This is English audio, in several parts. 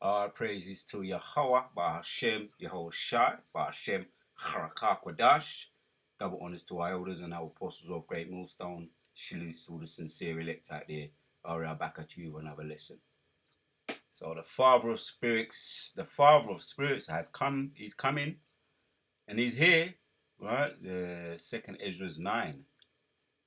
All praises to Yahweh, Bahashem, Yehoshai, Bahashem, Harakakwadash. Double honors to our elders and our apostles of Great Millstone. Salutes to all the sincere elect out there. All right, back at you with another lesson. So the Father of Spirits has come, he's coming, and he's here, right? The second Ezra's 9,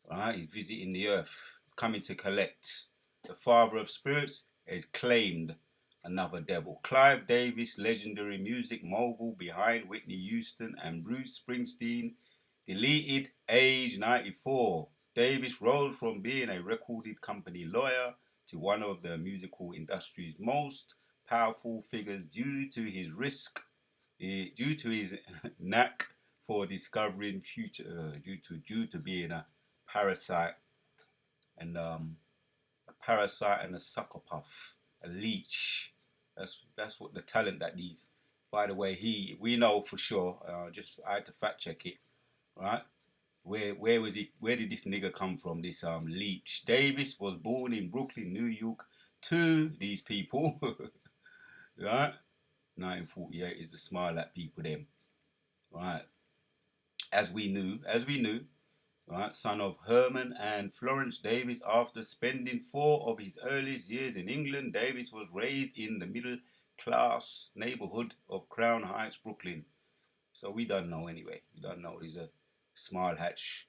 right? He's visiting the earth. He's coming to collect. The Father of Spirits has claimed another devil. Clive Davis, legendary music mogul behind Whitney Houston and Bruce Springsteen, deleted age 94. Davis rose from being a recorded company lawyer to one of the musical industry's most powerful figures due to his knack for discovering future, due to being parasite a psychopath, a leech. That's what the talent that these. By the way, we know for sure. I had to fact check it, right? Where was he? Where did this nigga come from? This leech. Davis was born in Brooklyn, New York, to these people, right? 1948 is a smile at people them, right? As we knew, right, son of Herman and Florence Davis. After spending 4 of his earliest years in England, Davis was raised in the middle-class neighborhood of Crown Heights, Brooklyn. So we don't know anyway. We don't know. He's a small hatch.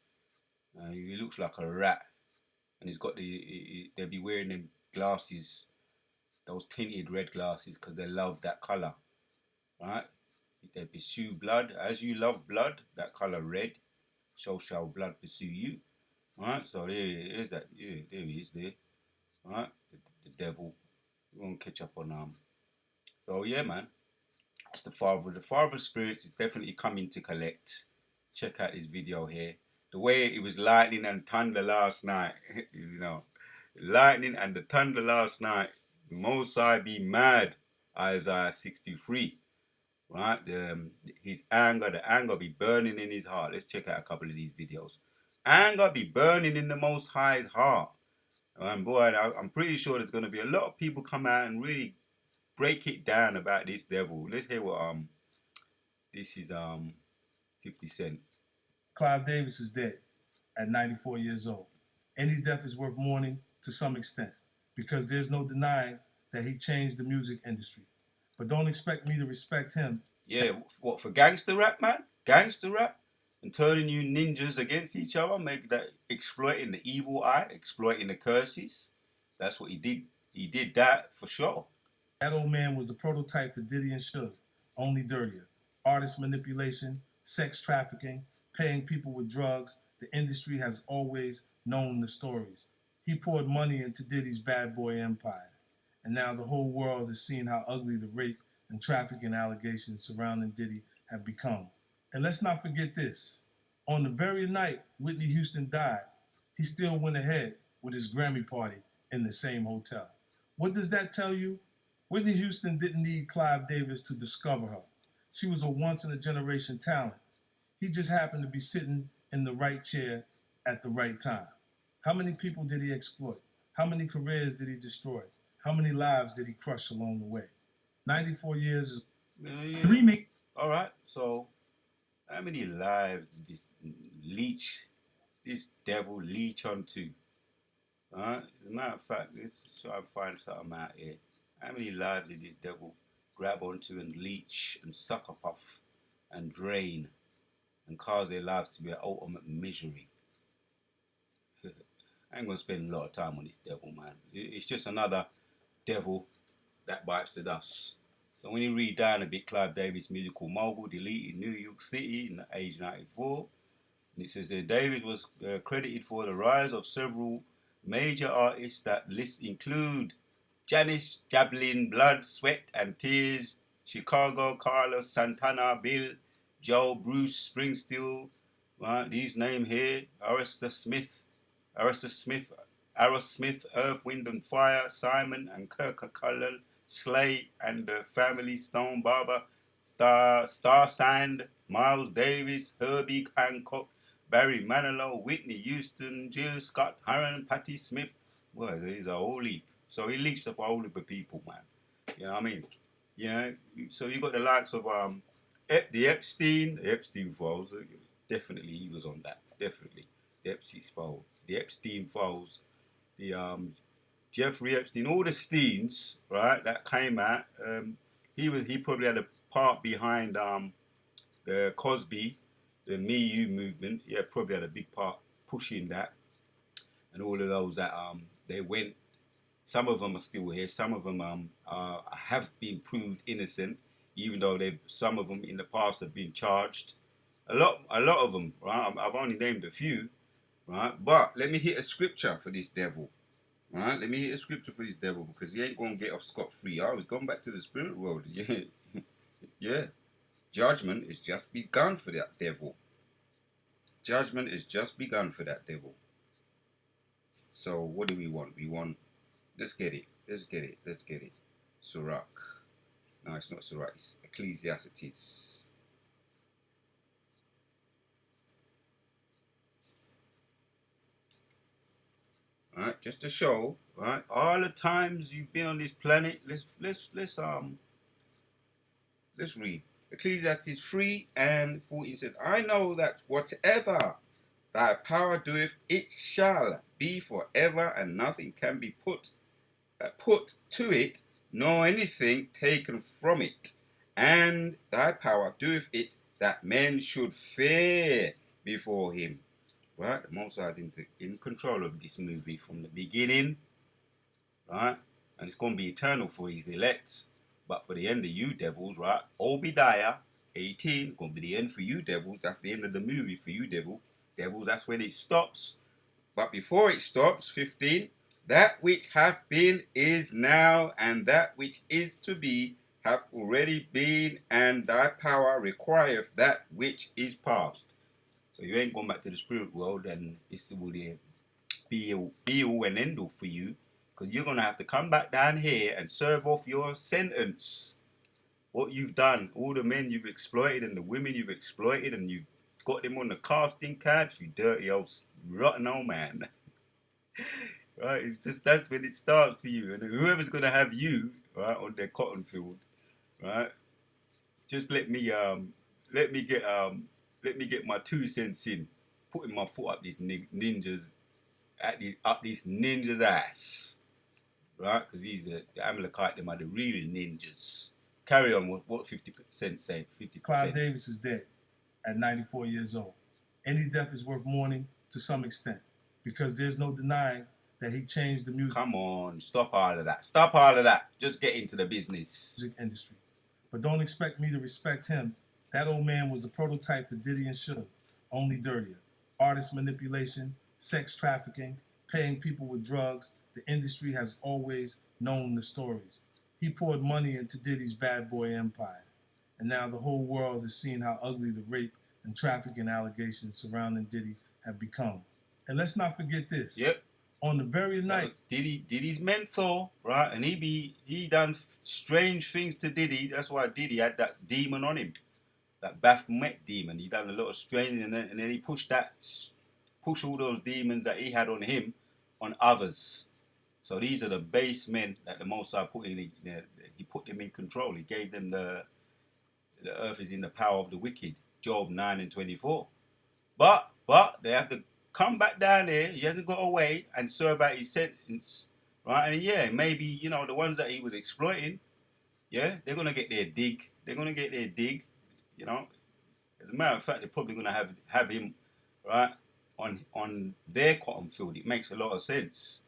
He looks like a rat, and he's got they'll be wearing them glasses, those tinted red glasses, because they love that color, right? They pursue blood as you love blood. That color red. So shall blood pursue you. Alright, so there is that. Yeah, there he is there. Alright, the devil. We're gonna catch up on So yeah, man. That's the father. The father of spirits is definitely coming to collect. Check out this video here. The way it was lightning and thunder last night, lightning and the thunder last night. Most I be mad. Isaiah 63. Right, the anger be burning in his heart. Let's check out a couple of these videos. Anger be burning in the Most High's heart. And boy, I'm pretty sure there's going to be a lot of people come out and really break it down about this devil. Let's hear what this is 50 Cent. Clive Davis is dead at 94 years old. Any death is worth mourning to some extent because there's no denying that he changed the music industry. But don't expect me to respect him. Yeah, what, for gangster rap, man? Gangster rap? And turning you ninjas against each other, make that exploiting the evil eye, exploiting the curses. That's what he did. He did that for sure. That old man was the prototype for Diddy and Suge, only dirtier. Artist manipulation, sex trafficking, paying people with drugs. The industry has always known the stories. He poured money into Diddy's bad boy empire. And now the whole world has seen how ugly the rape and trafficking allegations surrounding Diddy have become. And let's not forget this. On the very night Whitney Houston died, he still went ahead with his Grammy party in the same hotel. What does that tell you? Whitney Houston didn't need Clive Davis to discover her. She was a once-in-a-generation talent. He just happened to be sitting in the right chair at the right time. How many people did he exploit? How many careers did he destroy? How many lives did he crush along the way? 94 years is three. All right, so how many lives did this devil leech onto? As a matter of fact, let's try and find something out here. How many lives did this devil grab onto and leech and sucker puff and drain and cause their lives to be an ultimate misery? I ain't gonna spend a lot of time on this devil, man. It's just another devil that bites the dust. So when you read down a bit, Clive Davis, musical mogul, deleted New York City in age 94. And it says that Davis was credited for the rise of several major artists. That list include Janis Joplin, Blood, Sweat and Tears, Chicago, Carlos Santana, Bill, Joe, Bruce Springsteen. Right, these names here: Aerosmith, Earth, Wind and Fire, Simon and Kirk Cullen, Slay and the Family, Stone Barber, Star Sand, Miles Davis, Herbie Hancock, Barry Manilow, Whitney Houston, Jill Scott, Aaron, Patti Smith. Well, these are all heap. So he leached up a whole heap of people, man. You You know what I mean? Yeah. So you got the likes of the Epstein files. Definitely, he was on that. Definitely, the Epstein files, the Jeffrey Epstein, all the Steens, right? That came out. He probably had a part behind the Cosby, the Me You movement. Yeah, probably had a big part pushing that, and all of those that they went. Some of them are still here. Some of them have been proved innocent, even though they some of them in the past have been charged. A lot of them. Right? I've only named a few. Right, but let me hit a scripture for this devil. Right, let me hit a scripture for this devil because he ain't gonna get off scot free. I was going back to the spirit world. Yeah, yeah. Judgment is just begun for that devil. Judgment is just begun for that devil. So what do we want? We want. Let's get it. Let's get it. Let's get it. Sirach. No, it's not Sirach. It's Ecclesiastes. Right, just to show, right, all the times you've been on this planet. Let's read. Ecclesiastes 3 and 14 says, I know that whatever thy power doeth, it shall be forever, and nothing can be put to it, nor anything taken from it. And thy power doeth it, that men should fear before him. Right? The Most High is in control of this movie from the beginning, right? And it's going to be eternal for his elect. But for the end of you devils, right? Obadiah 18, going to be the end for you devils. That's the end of the movie for you devils. That's when it stops. But before it stops, 15, that which hath been is now, and that which is to be hath already been, and thy power requireth that which is past. So you ain't going back to the spirit world, and it's will be all and end all for you, because you're going to have to come back down here and serve off your sentence. What you've done, all the men you've exploited and the women you've exploited, and you've got them on the casting couch, you dirty old rotten old man. Right? It's just that's when it starts for you, and whoever's going to have you right on their cotton field, right? Just let me get my 2 cents in, putting my foot up these ninjas up this ninja's ass, right? Because the Amalekite, them are the real ninjas. Carry on. What 50% say? 50%. Clive Davis is dead at 94 years old. Any death is worth mourning to some extent because there's no denying that he changed the music. Come on, stop all of that. Stop all of that. Just get into the business. Music industry. But don't expect me to respect him. That old man was the prototype for Diddy and Suge, only dirtier. Artist manipulation, sex trafficking, paying people with drugs. The industry has always known the stories. He poured money into Diddy's bad boy empire. And now the whole world has seen how ugly the rape and trafficking allegations surrounding Diddy have become. And let's not forget this. Yep. On the very night Diddy's mentor, right? And he done strange things to Diddy. That's why Diddy had that demon on him, that Baphomet demon. He done a lot of strange, and then he pushed all those demons that he had on him on others. So these are the base men that the Most High put in. He put them in control. He gave them the earth is in the power of the wicked. Job 9 and 24. But they have to come back down there. He hasn't got away and serve out his sentence, right? And yeah, maybe the ones that he was exploiting, yeah, they're gonna get their dig. They're gonna get their dig. As a matter of fact, they're probably gonna have him right on their cotton field. It makes a lot of sense,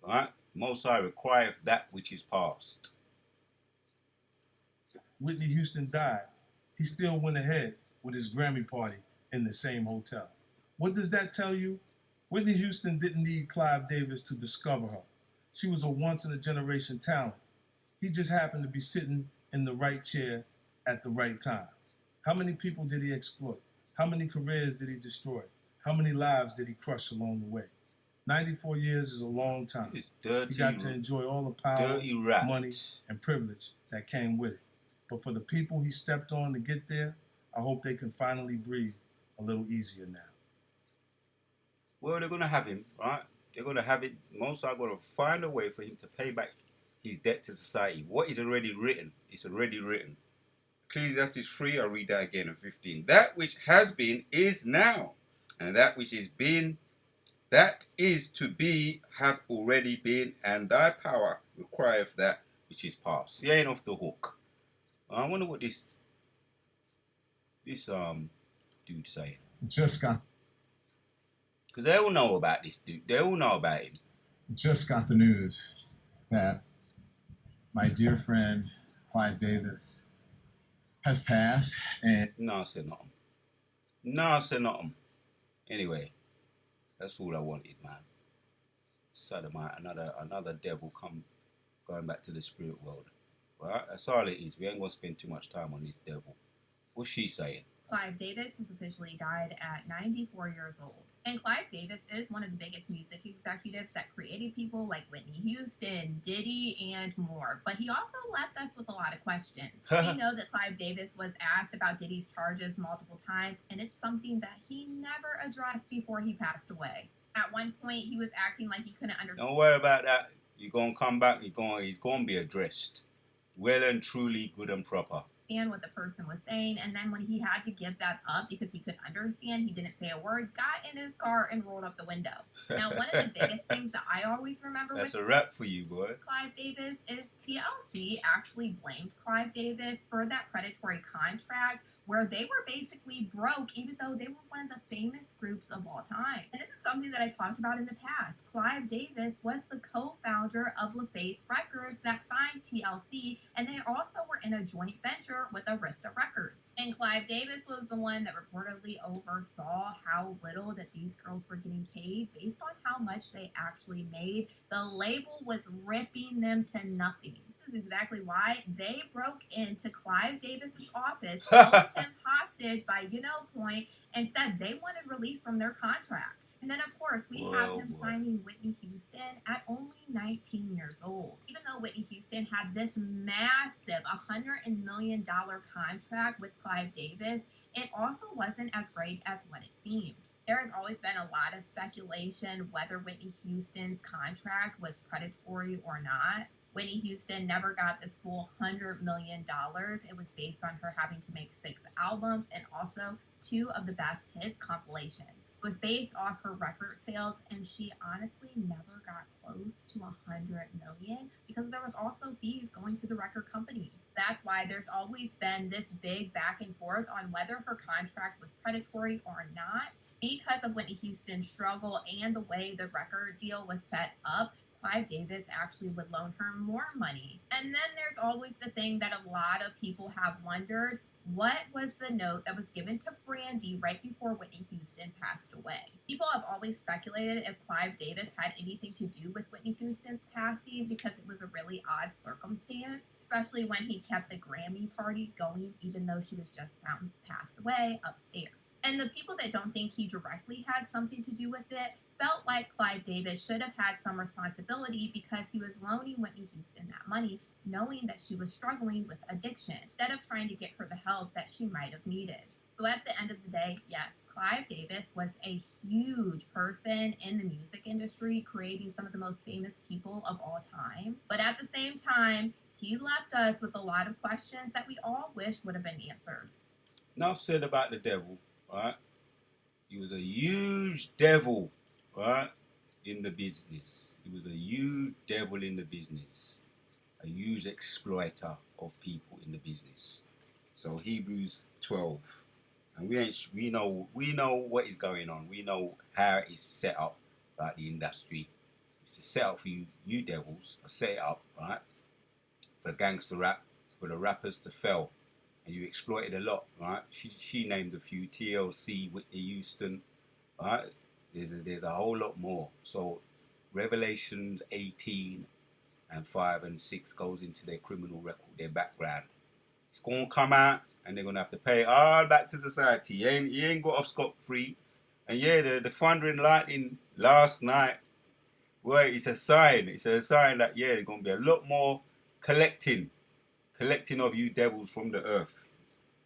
right? Most High require that which is past. Whitney Houston died, he still went ahead with his Grammy party in the same hotel. What does that tell you? Whitney Houston didn't need Clive Davis to discover her. She was a once-in-a-generation talent. He just happened to be sitting in the right chair at the right time. How many people did he exploit? How many careers did he destroy? How many lives did he crush along the way? 94 years is a long time. It's dirty. He got to enjoy all the power, money, and privilege that came with it. But for the people he stepped on to get there, I hope they can finally breathe a little easier now. Well, they're going to have him, right? They're going to have it. Most are going to find a way for him to pay back his debt to society. What is already written is already written. Ecclesiastes 3, I'll read that again in 15. That which has been is now, and that which is been, that is to be, have already been, and thy power requireth that which is past. He ain't off the hook. I wonder what this dude saying. Just got Because they all know about this dude. They all know about him. just got the news that my dear friend Clive Davis has passed, and No, I said nothing. No, I said nothing. Anyway, that's all I wanted, man. Sodomite, another devil going back to the spirit world. Right? That's all it is. We ain't gonna spend too much time on this devil. What's she saying? Clive Davis has officially died at 94 years old. And Clive Davis is one of the biggest music executives that created people like Whitney Houston, Diddy, and more. But he also left us with a lot of questions. We know that Clive Davis was asked about Diddy's charges multiple times, and it's something that he never addressed before he passed away. At one point, he was acting like he couldn't understand. Don't worry about that. You're gonna come back. He's gonna be addressed, well and truly, good and proper. What the person was saying, and then when he had to give that up because he couldn't understand, he didn't say a word, got in his car and rolled up the window. Now, one of the biggest things that I always remember That's with a wrap for you, boy. Clive Davis is TLC actually blamed Clive Davis for that predatory contract where they were basically broke even though they were one of the famous groups of all time. And this is something that I talked about in the past. Clive Davis was the co-founder of LaFace Records that signed TLC, and they also were in a joint venture with Arista Records. And Clive Davis was the one that reportedly oversaw how little that these girls were getting paid based on how much they actually made. The label was ripping them to nothing. This is exactly why they broke into Clive Davis's office, held him hostage by point, and said they wanted release from their contract. And then, of course, we have him signing Whitney Houston at only 19 years old. Even though Whitney Houston had this massive $100 million contract with Clive Davis, it also wasn't as great as what it seemed. There has always been a lot of speculation whether Whitney Houston's contract was predatory or not. Whitney Houston never got this full $100 million. It was based on her having to make 6 albums and also 2 of the best hits compilations. It was based off her record sales, and she honestly never got close to $100 million because there was also fees going to the record company. That's why there's always been this big back and forth on whether her contract was predatory or not. Because of Whitney Houston's struggle and the way the record deal was set up, Clive Davis actually would loan her more money. And then there's always the thing that a lot of people have wondered, what was the note that was given to Brandy right before Whitney Houston passed away? People have always speculated if Clive Davis had anything to do with Whitney Houston's passing because it was a really odd circumstance, especially when he kept the Grammy party going even though she was just found passed away upstairs. And the people that don't think he directly had something to do with it felt like Clive Davis should have had some responsibility because he was loaning Whitney Houston that money, knowing that she was struggling with addiction, instead of trying to get her the help that she might have needed. So at the end of the day, yes, Clive Davis was a huge person in the music industry, creating some of the most famous people of all time. But at the same time, he left us with a lot of questions that we all wish would have been answered. Enough said about the devil, right? He was a huge devil, right, in the business. He was a huge devil in the business. A huge exploiter of people in the business. So Hebrews 12. And we know what is going on. We know how it's set up, right, the industry. It's set up for you devils, set it up, right? For gangster rap, for the rappers to fail. And you exploited a lot, right? She named a few, TLC, Whitney Houston, right? There's a whole lot more. So Revelations 18 and 5 and 6 goes into their criminal record, their background. It's going to come out and they're going to have to pay all back to society. You ain't got off scot-free. And yeah, the thunder and lightning last night, well, it's a sign. It's a sign that, yeah, there's going to be a lot more collecting of you devils from the earth.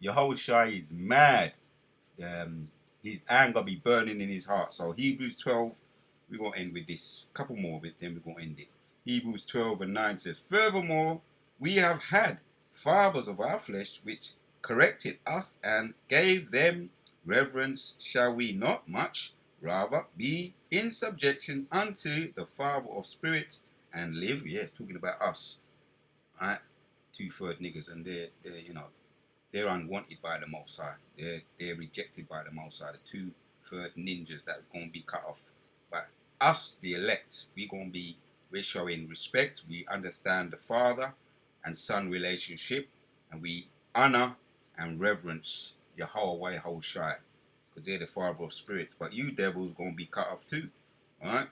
Yahushua is mad. His anger be burning in his heart. So Hebrews 12, we're going to end with this. Couple more of it, then we're going to end it. Hebrews 12:9 says, furthermore, we have had fathers of our flesh which corrected us and gave them reverence. Shall we not much rather be in subjection unto the Father of spirit and live? Yeah, talking about us. All right, 2/3 niggas, and they're unwanted by the Most High. They're rejected by the Most High. The 2/3 ninjas that are going to be cut off. But us, the elect, we're showing respect. We understand the Father and Son relationship, and we honor and reverence Yahweh Hoshai, because they're the Father of spirits. But you devils going to be cut off too. All right,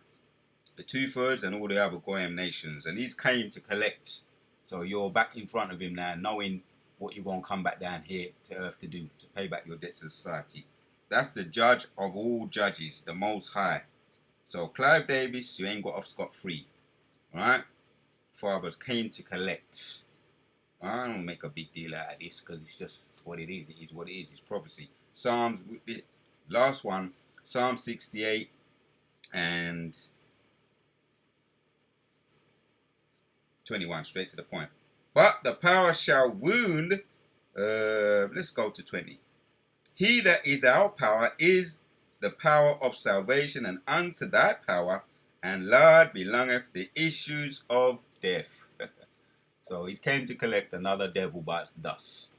the 2/3 and all the other Goyim nations, and he's came to collect. So you're back in front of him now, knowing what you're going to come back down here to earth to do, to pay back your debts to society. That's the judge of all judges, the Most High. So Clive Davis, you ain't got off scot-free. Alright? Fathers came to collect. I don't make a big deal out of this because it's just what it is. It is what it is. It's prophecy. Psalms, the last one, Psalm 68 and 21, straight to the point. But the power shall wound. Let's go to 20. He that is our power is the power of salvation, and unto thy power and Lord belongeth the issues of death. So he's came to collect another devil bites the dust.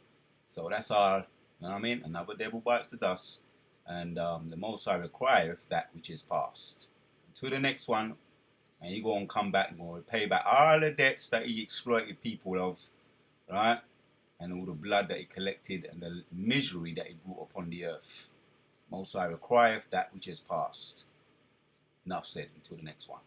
So that's our, you know what I mean? Another devil bites the dust. And the Most High requireth that which is past. To the next one, and you're going to come back and going to pay back all the debts that he exploited people of, right? And all the blood that he collected and the misery that he brought upon the earth. Most High requireth that which is past. Enough said. Until the next one.